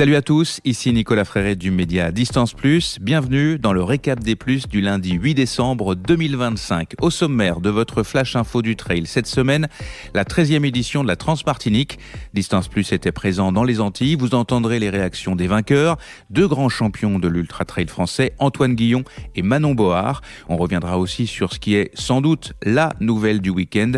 Salut à tous, ici Nicolas Fréret du média Distance Plus. Bienvenue dans le récap des plus du lundi 8 décembre 2025. Au sommaire de votre flash info du trail cette semaine, la 13e édition de la Transmartinique. Distance Plus était présent dans les Antilles. Vous entendrez les réactions des vainqueurs, deux grands champions de l'ultra trail français, Antoine Guillon et Manon Board. On reviendra aussi sur ce qui est sans doute la nouvelle du week-end.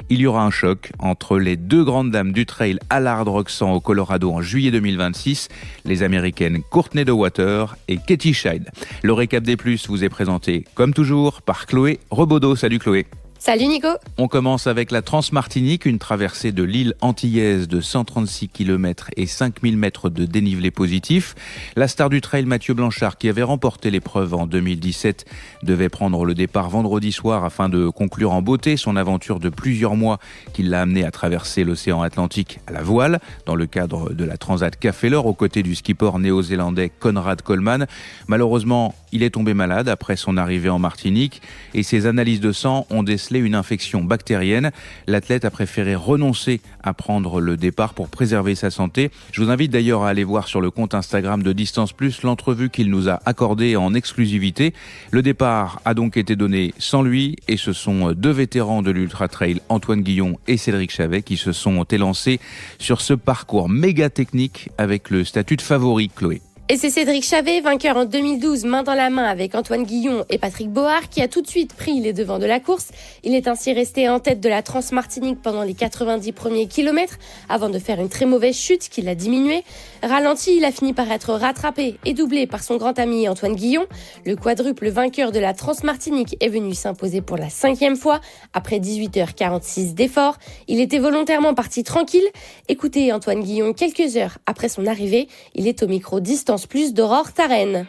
Il y aura un choc entre les deux grandes dames du trail à l'Hard Rock 100 au Colorado en juillet 2026. Les américaines Courtney Dauwalter et Katie Scheid. Le récap des plus vous est présenté, comme toujours, par Chloé Rebaudot. Salut Chloé. Salut Nico. On commence avec la Transmartinique, une traversée de l'île antillaise de 136 km et 5000 mètres de dénivelé positif. La star du trail Mathieu Blanchard, qui avait remporté l'épreuve en 2017, devait prendre le départ vendredi soir afin de conclure en beauté son aventure de plusieurs mois qui l'a amené à traverser l'océan Atlantique à la voile, dans le cadre de la Transat Café L'Or, aux côtés du skipper néo-zélandais Conrad Coleman. Malheureusement, il est tombé malade après son arrivée en Martinique et ses analyses de sang ont décelé une infection bactérienne. L'athlète a préféré renoncer à prendre le départ pour préserver sa santé. Je vous invite d'ailleurs à aller voir sur le compte Instagram de Distance Plus l'entrevue qu'il nous a accordée en exclusivité. Le départ a donc été donné sans lui et ce sont deux vétérans de l'Ultra Trail, Antoine Guillon et Cédric Chavet, qui se sont élancés sur ce parcours méga technique avec le statut de favori, Chloé. Et c'est Cédric Chavet, vainqueur en 2012, main dans la main avec Antoine Guillon et Patrick Board, qui a tout de suite pris les devants de la course. Il est ainsi resté en tête de la Transmartinique pendant les 90 premiers kilomètres, avant de faire une très mauvaise chute qui l'a diminué. Ralenti, il a fini par être rattrapé et doublé par son grand ami Antoine Guillon. Le quadruple vainqueur de la Transmartinique est venu s'imposer pour la 5e fois, après 18h46 d'efforts. Il était volontairement parti tranquille. Écoutez Antoine Guillon quelques heures après son arrivée. Il est au micro Distance Plus d'Aurore Tarenne.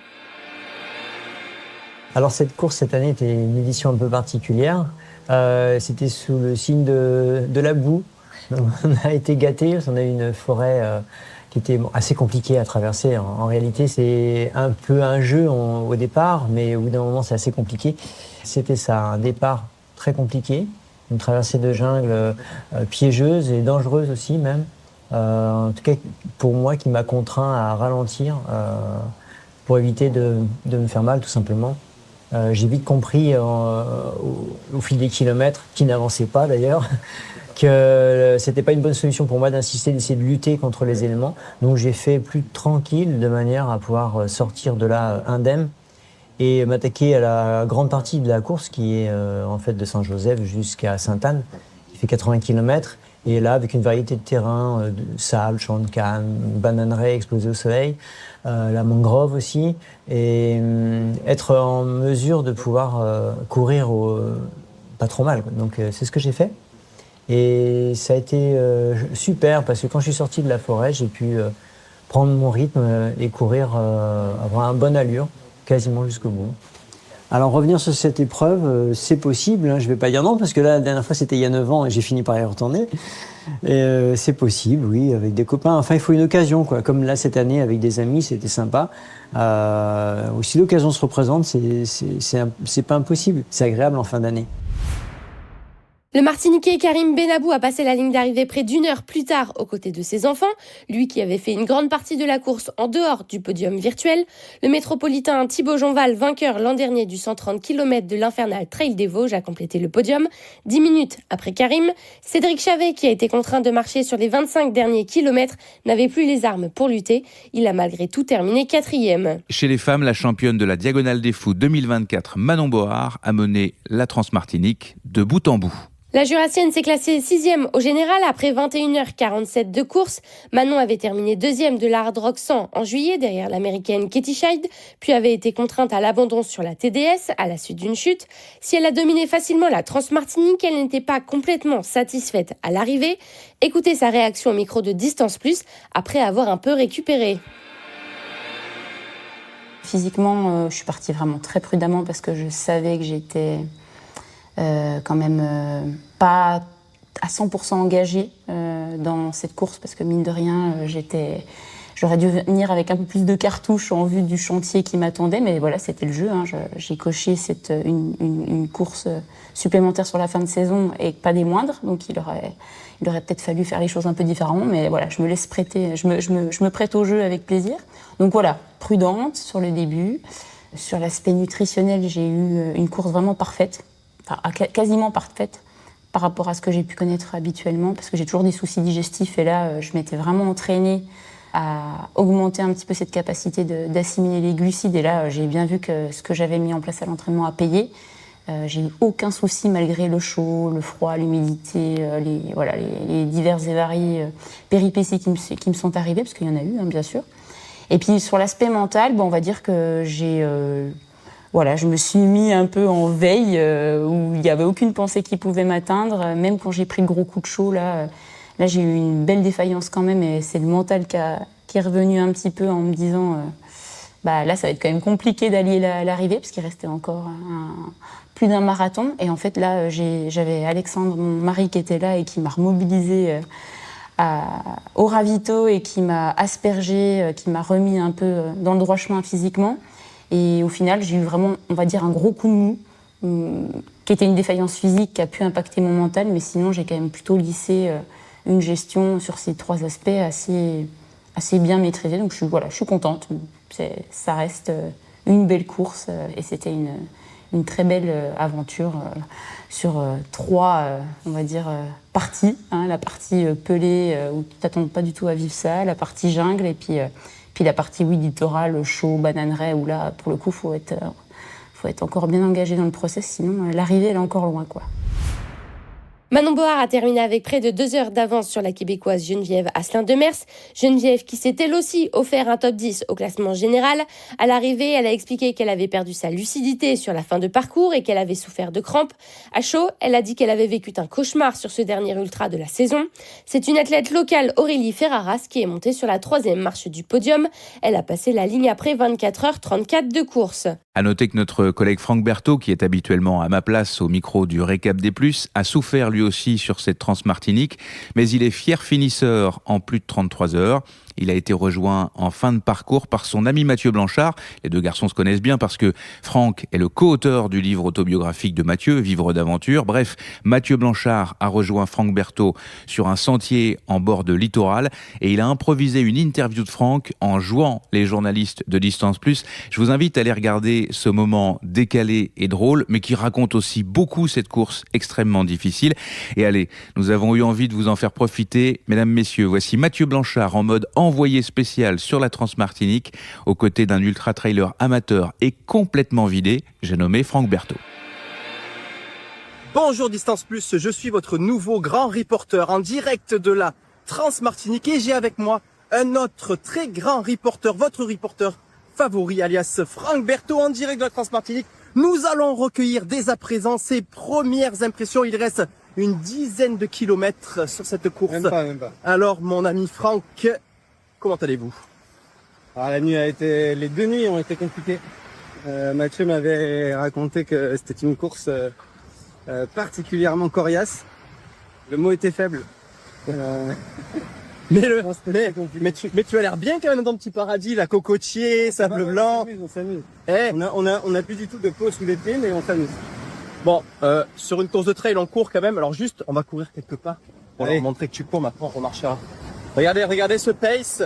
Alors cette course cette année était une édition un peu particulière. C'était sous le signe de la boue. Donc, on a été gâtés, on a eu une forêt qui était assez compliquée à traverser. En réalité, c'est un peu un jeu au départ, mais au bout d'un moment, c'est assez compliqué. C'était ça, un départ très compliqué, une traversée de jungle piégeuse et dangereuse aussi même. En tout cas, pour moi, qui m'a contraint à ralentir pour éviter de me faire mal, tout simplement. J'ai vite compris au fil des kilomètres, qui n'avançaient pas d'ailleurs, que c'était pas une bonne solution pour moi d'insister, d'essayer de lutter contre les éléments. Donc j'ai fait plus tranquille, de manière à pouvoir sortir de là indemne et m'attaquer à la grande partie de la course, qui est en fait de Saint-Joseph jusqu'à Sainte-Anne, qui fait 80 km. Et là, avec une variété de terrains, de sable, champ de canne, bananeraies explosées au soleil, la mangrove aussi, et être en mesure de pouvoir courir pas trop mal, quoi. Donc c'est ce que j'ai fait. Et ça a été super, parce que quand je suis sorti de la forêt, j'ai pu prendre mon rythme et courir, avoir une bonne allure, quasiment jusqu'au bout. Alors revenir sur cette épreuve, c'est possible, hein, je ne vais pas dire non, parce que là, la dernière fois, c'était il y a 9 ans et j'ai fini par y retourner. Et c'est possible, oui, avec des copains. Enfin, il faut une occasion, quoi. Comme là, cette année, avec des amis, c'était sympa. Si l'occasion se représente, c'est pas impossible. C'est agréable en fin d'année. Le Martiniquais Karim Benabou a passé la ligne d'arrivée près d'une heure plus tard aux côtés de ses enfants, lui qui avait fait une grande partie de la course en dehors du podium virtuel. Le métropolitain Thibaut Jonval, vainqueur l'an dernier du 130 km de l'Infernal Trail des Vosges, a complété le podium. 10 minutes après Karim, Cédric Chavet, qui a été contraint de marcher sur les 25 derniers kilomètres, n'avait plus les armes pour lutter. Il a malgré tout terminé 4e. Chez les femmes, la championne de la Diagonale des Fous 2024, Manon Board, a mené la Transmartinique de bout en bout. La Jurassienne s'est classée 6e au général après 21h47 de course. Manon avait terminé 2e de la Hard Rock 100 en juillet derrière l'américaine Katie Scheid, puis avait été contrainte à l'abandon sur la TDS à la suite d'une chute. Si elle a dominé facilement la Transmartinique, elle n'était pas complètement satisfaite à l'arrivée. Écoutez sa réaction au micro de Distance Plus après avoir un peu récupéré. Physiquement, je suis partie vraiment très prudemment parce que je savais que j'étais quand même pas à 100% engagée dans cette course, parce que mine de rien, J'aurais dû venir avec un peu plus de cartouches en vue du chantier qui m'attendait, mais voilà, c'était le jeu. Hein. J'ai coché une course supplémentaire sur la fin de saison et pas des moindres, donc il aurait peut-être fallu faire les choses un peu différemment, mais voilà, je me laisse prêter, je me prête au jeu avec plaisir. Donc voilà, prudente sur le début. Sur l'aspect nutritionnel, j'ai eu une course vraiment parfaite, enfin quasiment parfaite par rapport à ce que j'ai pu connaître habituellement, parce que j'ai toujours des soucis digestifs et là, je m'étais vraiment entraînée à augmenter un petit peu cette capacité d'assimiler les glucides. Et là, j'ai bien vu que ce que j'avais mis en place à l'entraînement a payé. J'ai eu aucun souci malgré le chaud, le froid, l'humidité, les divers et variés péripéties qui me sont arrivées, parce qu'il y en a eu, hein, bien sûr. Et puis sur l'aspect mental, on va dire que je me suis mis un peu en veille où il n'y avait aucune pensée qui pouvait m'atteindre. Même quand j'ai pris le gros coup de chaud, là j'ai eu une belle défaillance quand même, et c'est le mental qui est revenu un petit peu en me disant là ça va être quand même compliqué d'allier l'arrivée, parce qu'il restait encore plus d'un marathon. Et en fait là j'avais Alexandre, mon mari, qui était là et qui m'a remobilisée au ravito et qui m'a aspergé, qui m'a remis un peu dans le droit chemin physiquement. Et au final, j'ai eu vraiment, on va dire, un gros coup de mou, qui était une défaillance physique qui a pu impacter mon mental, mais sinon j'ai quand même plutôt lissé une gestion sur ces 3 aspects assez bien maîtrisée. Donc je suis contente. Ça reste une belle course et c'était une très belle aventure sur 3, on va dire, parties. Hein, la partie pelée où tu t'attends pas du tout à vivre ça, la partie jungle et puis la partie littorale, chaud, bananerais, où là, pour le coup, faut être encore bien engagé dans le process, sinon l'arrivée, elle est encore loin, quoi. Manon Board a terminé avec près de 2 heures d'avance sur la Québécoise Geneviève Asselin-Demers. Geneviève qui s'est elle aussi offert un top 10 au classement général. À l'arrivée, elle a expliqué qu'elle avait perdu sa lucidité sur la fin de parcours et qu'elle avait souffert de crampes. À chaud, elle a dit qu'elle avait vécu un cauchemar sur ce dernier ultra de la saison. C'est une athlète locale, Aurélie Ferraras, qui est montée sur la 3e marche du podium. Elle a passé la ligne après 24h34 de course. À noter que notre collègue Franck Berthaud, qui est habituellement à ma place au micro du Récap des Plus, a souffert lui aussi sur cette Transmartinique, mais il est fier finisseur en plus de 33 heures. Il a été rejoint en fin de parcours par son ami Mathieu Blanchard. Les 2 garçons se connaissent bien parce que Franck est le co-auteur du livre autobiographique de Mathieu, Vivre d'aventure. Bref, Mathieu Blanchard a rejoint Franck Berthaud sur un sentier en bord de littoral et il a improvisé une interview de Franck en jouant les journalistes de Distance Plus. Je vous invite à aller regarder ce moment décalé et drôle, mais qui raconte aussi beaucoup cette course extrêmement difficile. Et allez, nous avons eu envie de vous en faire profiter. Mesdames, messieurs, voici Mathieu Blanchard en mode envoyé spécial sur la Transmartinique, aux côtés d'un ultra-trailer amateur et complètement vidé, j'ai nommé Franck Berthaud. Bonjour Distance Plus, je suis votre nouveau grand reporter en direct de la Transmartinique et j'ai avec moi un autre très grand reporter, votre reporter favori, alias Franck Berthaud, en direct de la Transmartinique. Nous allons recueillir dès à présent ses premières impressions. Il reste une dizaine de kilomètres sur cette course. Même pas. Alors mon ami Franck, comment allez-vous? Les 2 nuits ont été compliquées. Mathieu m'avait raconté que c'était une course particulièrement coriace. Le mot était faible. Mais tu as l'air bien quand même dans ton petit paradis, la cocotier, sable blanc. On s'amuse. Eh. On a plus du tout de peau sous les pieds, mais on s'amuse. Bon, sur une course de trail, on court quand même. Alors juste, on va courir quelque part pour leur montrer que tu cours. Maintenant, on remarchera. Regardez ce pace.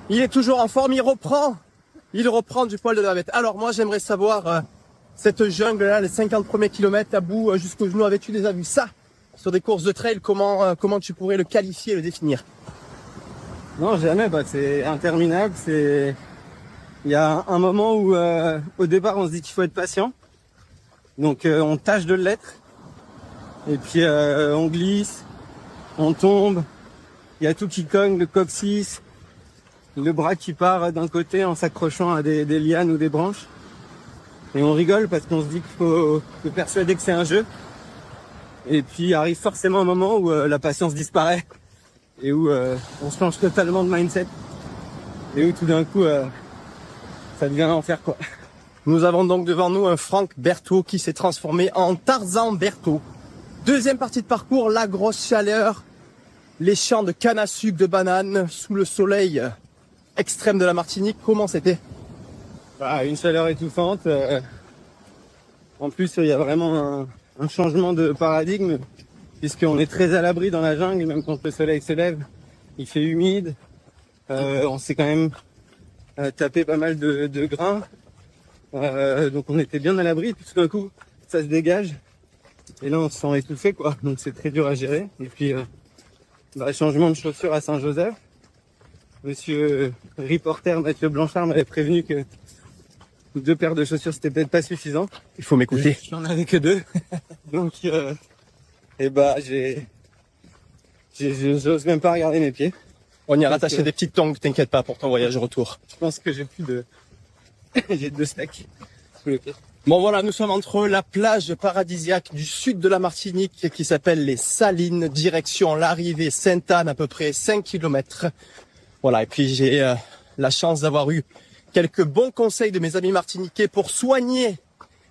Il est toujours en forme, il reprend du poil de la bête. Alors moi, j'aimerais savoir, cette jungle-là, les 50 premiers kilomètres à bout jusqu'aux genoux, avais-tu déjà vu ça sur des courses de trail? Comment tu pourrais le qualifier, le définir? Non, jamais. C'est interminable. Il y a un moment où, au départ, on se dit qu'il faut être patient. Donc, on tâche de l'être. Et puis, on glisse, on tombe. Il y a tout qui cogne, le coccyx, le bras qui part d'un côté en s'accrochant à des lianes ou des branches. Et on rigole parce qu'on se dit qu'il faut se persuader que c'est un jeu. Et puis arrive forcément un moment où la patience disparaît et où on se change totalement de mindset et où tout d'un coup ça devient l'enfer, quoi. Nous avons donc devant nous un Franck Berthaud qui s'est transformé en Tarzan Berthaud. Deuxième partie de parcours, la grosse chaleur, les champs de canne à sucre, de bananes sous le soleil extrême de la Martinique, comment c'était? Une chaleur étouffante. En plus, il y a vraiment un changement de paradigme, puisqu'on est très à l'abri dans la jungle, même quand le soleil se lève. Il fait humide. On s'est quand même tapé pas mal de grains. Donc on était bien à l'abri, puis tout d'un coup, ça se dégage. Et là, on se sent étouffé, quoi. Donc c'est très dur à gérer. Et puis, changement de chaussures à Saint-Joseph. Monsieur reporter Mathieu Blanchard m'avait prévenu que 2 paires de chaussures, c'était peut-être pas suffisant. Il faut m'écouter. J'en avais que 2. Donc, j'ose même pas regarder mes pieds. On y a rattaché des petites tongs, t'inquiète pas, pour ton voyage retour. Je pense que j'ai plus de... j'ai 2 steaks sous les pieds. Bon voilà, nous sommes entre la plage paradisiaque du sud de la Martinique qui s'appelle les Salines, direction l'arrivée Sainte-Anne, à peu près 5 km. Voilà, et puis j'ai la chance d'avoir eu quelques bons conseils de mes amis martiniquais pour soigner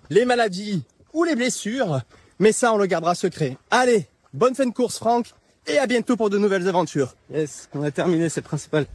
les maladies ou les blessures, mais ça on le gardera secret. Allez, bonne fin de course Franck, et à bientôt pour de nouvelles aventures. Yes, on a terminé, c'est le principal.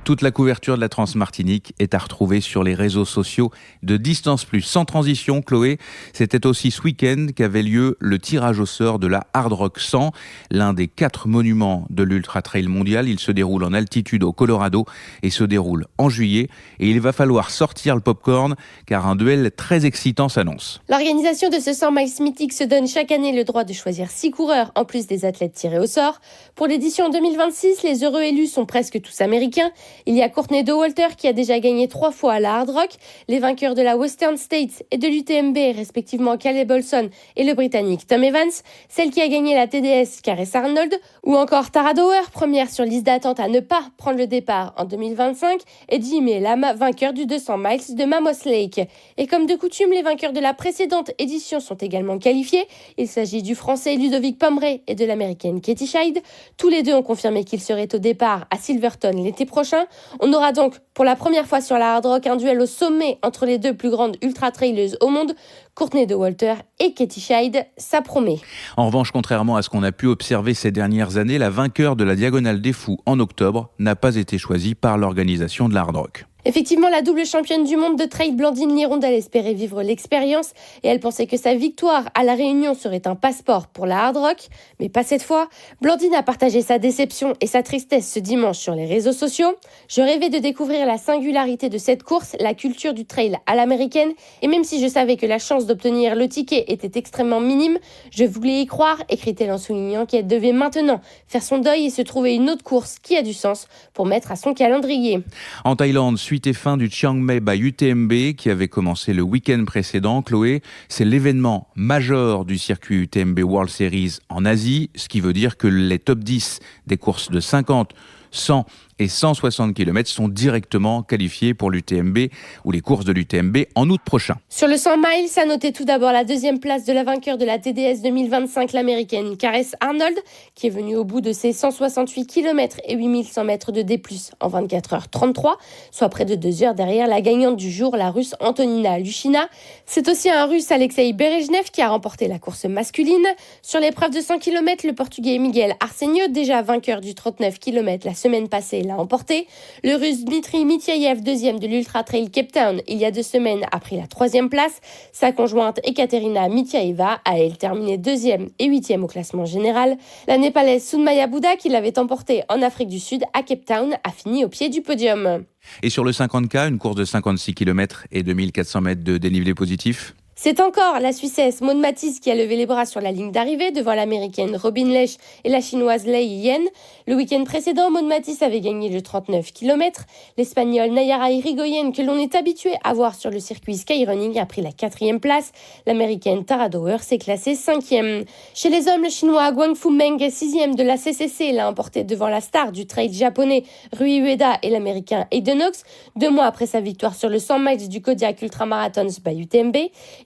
Toute la couverture de la Transmartinique est à retrouver sur les réseaux sociaux de Distance Plus. Sans transition, Chloé, c'était aussi ce week-end qu'avait lieu le tirage au sort de la Hard Rock 100, l'un des 4 monuments de l'Ultra Trail mondial. Il se déroule en altitude au Colorado et se déroule en juillet. Et il va falloir sortir le popcorn car un duel très excitant s'annonce. L'organisation de ce 100 miles mythique se donne chaque année le droit de choisir 6 coureurs en plus des athlètes tirés au sort. Pour l'édition 2026, les heureux élus sont presque tous américains. Il y a Courtney Dauwalter qui a déjà gagné 3 fois à la Hard Rock, les vainqueurs de la Western States et de l'UTMB, respectivement Caleb Olson et le Britannique Tom Evans, celle qui a gagné la TDS, Caress Arnold, ou encore Tara Dower, première sur liste d'attente à ne pas prendre le départ en 2025, et Jimmy Elam, vainqueur du 200 miles de Mammoth Lake. Et comme de coutume, les vainqueurs de la précédente édition sont également qualifiés. Il s'agit du Français Ludovic Pomeray et de l'Américaine Katie Scheid. Tous les deux ont confirmé qu'ils seraient au départ à Silverton l'été prochain. On aura donc pour la première fois sur la Hard Rock un duel au sommet entre les 2 plus grandes ultra-traileuses au monde, Courtney Dauwalter et Katie Scheid, ça promet. En revanche, contrairement à ce qu'on a pu observer ces dernières années, la vainqueur de la Diagonale des Fous en octobre n'a pas été choisie par l'organisation de la Hard Rock. Effectivement, la double championne du monde de trail Blandine Lirondelle espérait vivre l'expérience et elle pensait que sa victoire à La Réunion serait un passeport pour la Hard Rock. Mais pas cette fois. Blandine a partagé sa déception et sa tristesse ce dimanche sur les réseaux sociaux. Je rêvais de découvrir la singularité de cette course, la culture du trail à l'américaine. Et même si je savais que la chance d'obtenir le ticket était extrêmement minime, je voulais y croire, écrit-elle en soulignant qu'elle devait maintenant faire son deuil et se trouver une autre course qui a du sens pour mettre à son calendrier. En Thaïlande, suite et fin du Chiang Mai by UTMB qui avait commencé le week-end précédent, Chloé, c'est l'événement majeur du circuit UTMB World Series en Asie, ce qui veut dire que les top 10 des courses de 50, 100 et 160 km sont directement qualifiés pour l'UTMB ou les courses de l'UTMB en août prochain. Sur le 100 miles, ça notait tout d'abord la 2e place de la vainqueur de la TDS 2025, l'américaine Caress Arnold, qui est venue au bout de ses 168 km et 8100 mètres de D+, en 24h33, soit près de 2 heures derrière la gagnante du jour, la russe Antonina Lushina. C'est aussi un russe, Alexei Berezhnev, qui a remporté la course masculine. Sur l'épreuve de 100 km, le portugais Miguel Arsenio, déjà vainqueur du 39 km la semaine passée, l'a emporté. Le russe Dmitry Mityayev, 2e de l'Ultra Trail Cape Town, il y a 2 semaines, a pris la 3e place. Sa conjointe Ekaterina Mityaeva a elle terminé 2e et 8e au classement général. La népalaise Sunmaya Buddha, qui l'avait emporté en Afrique du Sud à Cape Town, a fini au pied du podium. Et sur le 50K, une course de 56 km et 2400 mètres de dénivelé positif. C'est encore la Suissesse Maud Matisse qui a levé les bras sur la ligne d'arrivée devant l'américaine Robin Lesch et la chinoise Lei Yen. Le week-end précédent, Maud Matisse avait gagné le 39 km. L'Espagnole Nayara Irigoyen, que l'on est habitué à voir sur le circuit skyrunning, a pris la 4e place. L'américaine Tara Dower s'est classée 5e. Chez les hommes, le chinois Guangfu Meng, 6e de la CCC, l'a emporté devant la star du trail japonais Rui Ueda et l'américain Hayden Knox, 2 mois après sa victoire sur le 100 miles du Kodiak Ultramarathons by UTMB.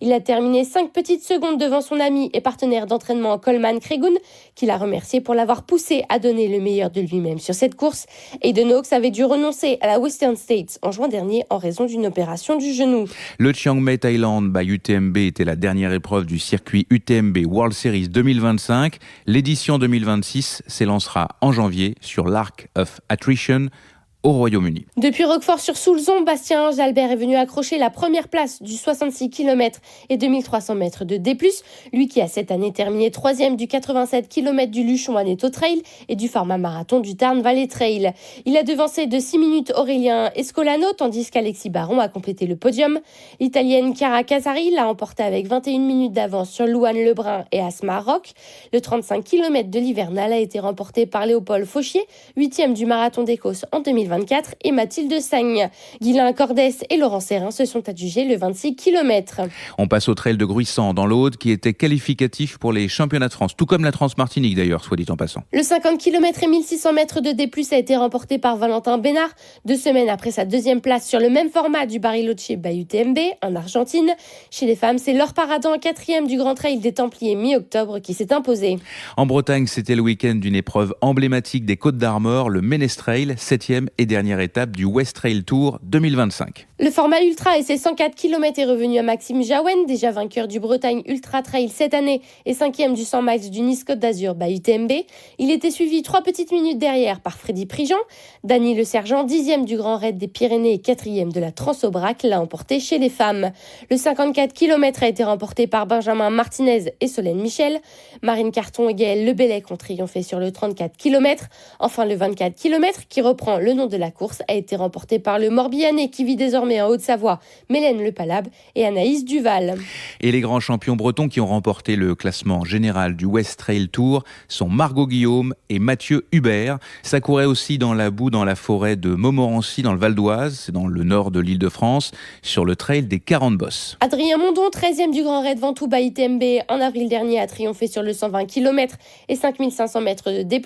Il a terminé 5 petites secondes devant son ami et partenaire d'entraînement Coleman Cragun, qui l'a remercié pour l'avoir poussé à donner le meilleur de lui-même sur cette course. Hayden Knox avait dû renoncer à la Western States en juin dernier en raison d'une opération du genou. Le Chiang Mai Thailand by UTMB était la dernière épreuve du circuit UTMB World Series 2025. L'édition 2026 s'élancera en janvier sur l'Arc of Attrition au Royaume-Uni. Depuis Roquefort-sur-Soulzon, Bastien Jalbert est venu accrocher la première place du 66 km et 2300 mètres de D+, lui qui a cette année terminé 3e du 87 km du Luchon-Aneto Trail et du format marathon du Tarn Valley Trail. Il a devancé de 6 minutes Aurélien Escolano, tandis qu'Alexis Baron a complété le podium. L'Italienne Chiara Casari l'a emporté avec 21 minutes d'avance sur Louane Lebrun et Asma Rock. Le 35 km de l'hivernal a été remporté par Léopold Fauchier, 8e du marathon d'Écosse en 2024, et Mathilde Sagne. Guylain Cordès et Laurent Serrin se sont adjugés le 26 km. On passe au trail de Gruissant dans l'Aude qui était qualificatif pour les championnats de France, tout comme la Transmartinique d'ailleurs, soit dit en passant. Le 50 km et 1600 mètres de D+, a été remporté par Valentin Bénard, 2 semaines après sa deuxième place sur le même format du Bariloche by UTMB en Argentine. Chez les femmes, c'est Laure Paradon, 4e du Grand Trail des Templiers mi-octobre, qui s'est imposée. En Bretagne, c'était le week-end d'une épreuve emblématique des Côtes d'Armor, le Ménestrail, 7e et dernière étape du West Trail Tour 2025. Le format ultra et ses 104 km est revenu à Maxime Jaouen, déjà vainqueur du Bretagne Ultra Trail cette année et 5e du 100 miles du Nice Côte d'Azur by UTMB. Il était suivi 3 petites minutes derrière par Freddy Prigent. Dany Le Sergent, 10e du Grand Raid des Pyrénées et 4e de la Transobrac, l'a emporté chez les femmes. Le 54 km a été remporté par Benjamin Martinez et Solène Michel. Marine Carton et Gaëlle Lebellec ont triomphé sur le 34 km. Enfin, le 24 km, qui reprend le nom de la course, a été remporté par le Morbihanais qui vit désormais en Haute-Savoie, Mélène Lepalab et Anaïs Duval. Et les grands champions bretons qui ont remporté le classement général du West Trail Tour sont Margot Guillaume et Mathieu Hubert. Ça courait aussi dans la boue dans la forêt de Montmorency dans le Val d'Oise, c'est dans le nord de l'Île-de-France, sur le trail des 40 bosses. Adrien Mondon, 13e du Grand Raid Ventoux by UTMB en avril dernier, a triomphé sur le 120 km et 5500 mètres de D+,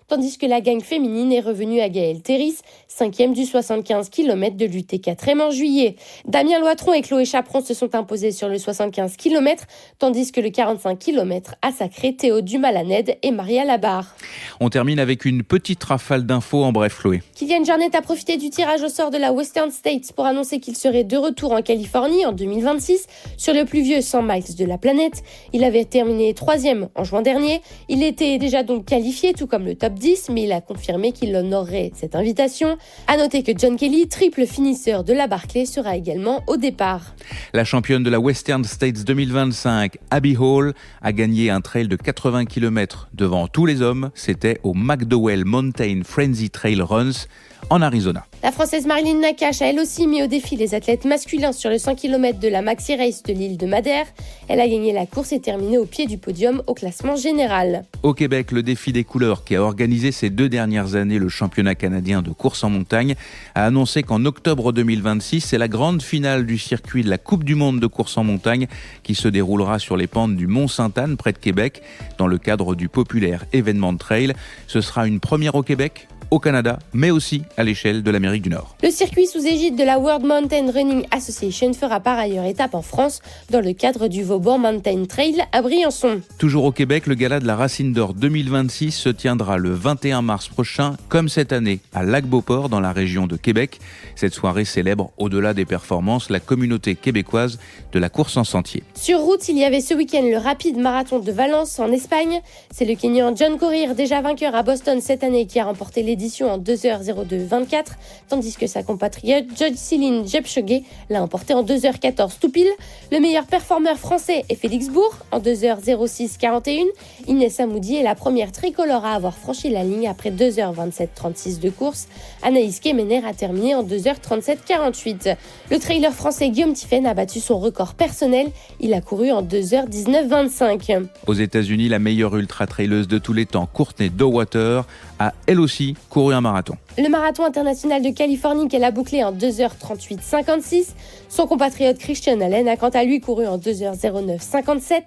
tandis que la gagne féminine est revenue à Gaëlle Théris, 5e du 75 km de l'UT4M en juillet. Damien Loitron et Chloé Chaperon se sont imposés sur le 75 km, tandis que le 45 km a sacré Théo Dumalaned et Maria Labarre. On termine avec une petite rafale d'infos en bref, Chloé. Kylian Jornet a profité du tirage au sort de la Western States pour annoncer qu'il serait de retour en Californie en 2026 sur le plus vieux 100 miles de la planète. Il avait terminé 3e en juin dernier. Il était déjà donc qualifié, tout comme le top 10, mais il a confirmé qu'il honorerait cette invitation. À noter que John Kelly, triple finisseur de la Barclay, sera également au départ. La championne de la Western States 2025, Abby Hall, a gagné un trail de 80 km devant tous les hommes. C'était au McDowell Mountain Frenzy Trail Runs en Arizona. La Française Marilyn Nakache a elle aussi mis au défi les athlètes masculins sur le 100 km de la Maxi Race de l'île de Madère. Elle a gagné la course et terminé au pied du podium au classement général. Au Québec, le défi des couleurs, qui a organisé ces 2 dernières années le championnat canadien de course en montagne, a annoncé qu'en octobre 2026, c'est la grande finale du circuit de la Coupe du Monde de course en montagne qui se déroulera sur les pentes du Mont-Sainte-Anne, près de Québec, dans le cadre du populaire événement de trail. Ce sera une première au Québec, au Canada, mais aussi à l'échelle de l'Amérique du Nord. Le circuit sous égide de la World Mountain Running Association fera par ailleurs étape en France dans le cadre du Vauban Mountain Trail à Briançon. Toujours au Québec, le gala de la Racine d'Or 2026 se tiendra le 21 mars prochain, comme cette année, à Lac-Beauport, dans la région de Québec. Cette soirée célèbre, au-delà des performances, la communauté québécoise de la course en sentier. Sur route, il y avait ce week-end le rapide marathon de Valence en Espagne. C'est le Kenyan John Korir, déjà vainqueur à Boston cette année, qui a remporté l'édition en 2h02.24, tandis que sa compatriote Joyceline Jepchogé l'a emporté en 2h14 tout pile. Le meilleur performeur français est Félix Bourg en 2h06.41. Inès Amoudi est la première tricolore à avoir franchi la ligne après 2h27.36 de course. Anaïs Kemener a terminé en 2h37.48. Le trailer français Guillaume Tiffen a battu son record personnel. Il a couru en 2h19.25. Aux États-Unis, la meilleure ultra-traileuse de tous les temps, Courtney Dowater, a elle aussi couru un marathon. Le marathon international de Californie qu'elle a bouclé en 2h38.56. Son compatriote Christian Allen a quant à lui couru en 2h09.57.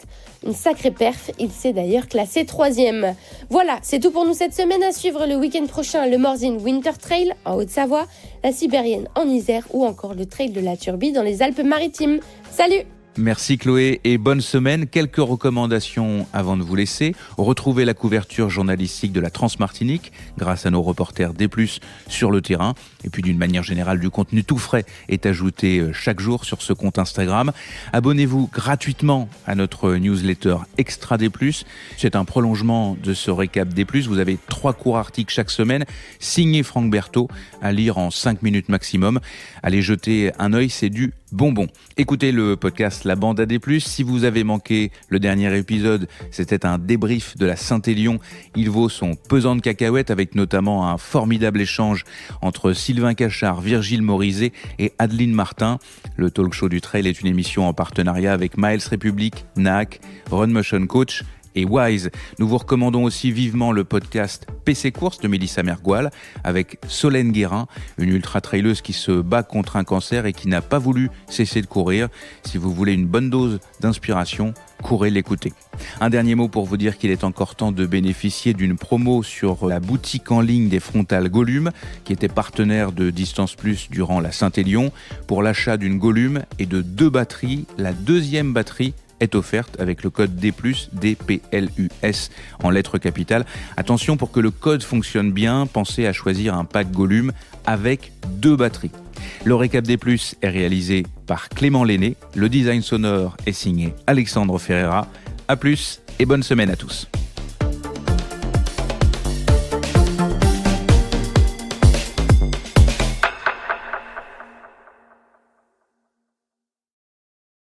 Une sacrée perf, il s'est d'ailleurs classé 3e. Voilà, c'est tout pour nous cette semaine. À suivre le week-end prochain le Morzine Winter Trail en Haute-Savoie, la Sibérienne en Isère ou encore le Trail de la Turbie dans les Alpes-Maritimes. Salut! Merci Chloé et bonne semaine. Quelques recommandations avant de vous laisser. Retrouvez la couverture journalistique de la Transmartinique grâce à nos reporters D+, sur le terrain. Et puis d'une manière générale, du contenu tout frais est ajouté chaque jour sur ce compte Instagram. Abonnez-vous gratuitement à notre newsletter Extra D+. C'est un prolongement de ce récap D+. Vous avez 3 courts articles chaque semaine, signés Franck Berthaud, à lire en 5 minutes maximum. Allez jeter un œil, c'est du bonbon. Écoutez le podcast La Bande AD+. Si vous avez manqué le dernier épisode, c'était un débrief de la Saint-Élion. Il vaut son pesant de cacahuètes avec notamment un formidable échange entre Sylvain Cachard, Virgile Morizet et Adeline Martin. Le talk show du trail est une émission en partenariat avec Miles République, NAC, Run Motion Coach et Wise. Nous vous recommandons aussi vivement le podcast PC Course de Mélissa Mergoal avec Solène Guérin, une ultra-traileuse qui se bat contre un cancer et qui n'a pas voulu cesser de courir. Si vous voulez une bonne dose d'inspiration, courez l'écouter. Un dernier mot pour vous dire qu'il est encore temps de bénéficier d'une promo sur la boutique en ligne des Frontales Gollum, qui était partenaire de Distance Plus durant la Saint-Élion. Pour l'achat d'une Gollum et de 2 batteries, la 2e batterie est offerte avec le code D+, DPLUS en lettres capitales. Attention, pour que le code fonctionne bien, pensez à choisir un pack Gollum avec 2 batteries. Le récap D+, est réalisé par Clément Lenné. Le design sonore est signé Alexandre Ferreira. À plus et bonne semaine à tous.